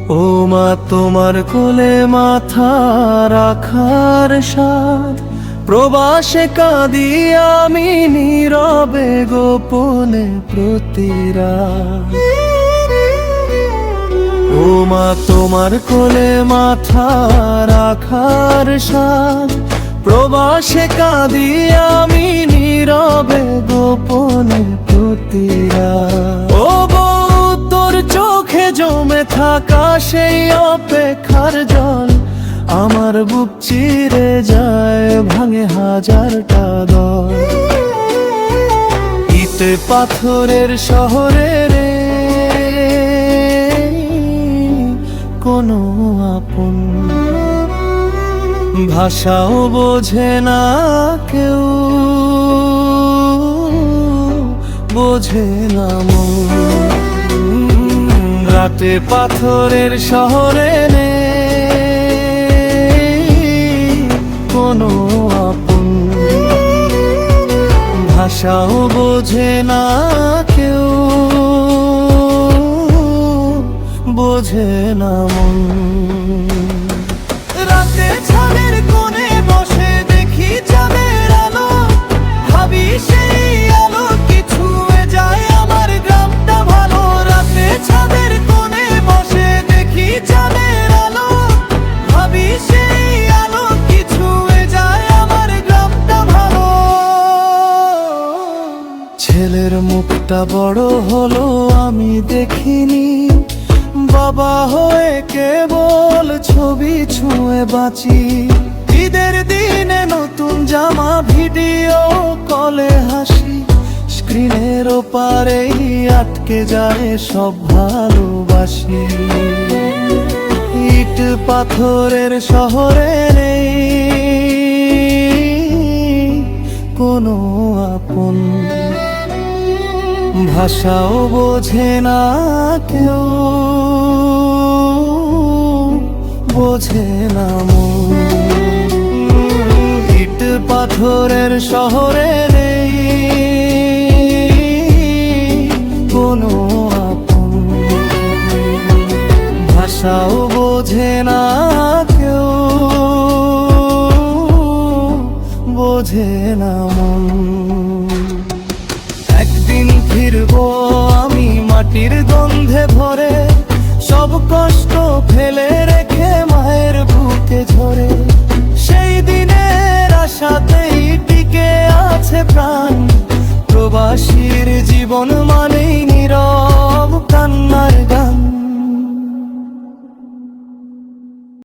ও মা, তোমার কোলে মাথা রাখার সাথ প্রবাসে কাঁদি আমি নীরবে গোপনে প্রতিরাত। ও মা, তোমার কোলে মাথা রাখার সাথ প্রবাসে কাঁদি আমি নীরবে গোপনে প্রতিরাত। ও বউ, তোর চোখে জমে থাকা সেই অপেক্ষার জল আমার বুক চিরে যায়, ভাঙে হাজারটা দল। ইটে পাথরের শহরে রে কোনো আপন ভাষাও বোঝে না কেউ, বোঝে না মন। রাতে পাথরের শহরে নে কোনো আপন ভাষাও বোঝে না কেউ, বোঝে না মন। রাতে ছাদের কোণে বসে দেখি চাঁদের আলো, ভাবি সেই আলো কি ছুঁয়ে যায় আমার গ্রামটা ভালো। রাতে ছাদের কোণে বসে দেখি চাঁদের আলো, ভাবি সেই আলো কি ছুঁয়ে যায় আমার গ্রামটা ভালো। ছেলের মুখটা বড় হলো আমি দেখিনি, বাবা হয়ে কেবল ছবি ছুঁয়ে বাঁচি। ঈদের দিনে নতুন জামা, ভিডিও কলে হাসি, স্ক্রিনের ওপারেই আটকে যায় সব ভালোবাসি। ইট পাথরের শহরে নেই কোনো আপন ভাষাও বোঝে না কেউ, বোঝে না মন। ইট পাথরের শহরে নেই কোনো আপন ভাষাও বোঝে না কেউ, বোঝে না মন। একদিন ফিরবো আমি মাটির গন্ধে ভরে, সব কষ্ট ফেলে রেখে মায়ের বুকে ঝরে। সেই দিনের আশাতেই টিকে আছে প্রাণ, প্রবাসীর জীবন মানেই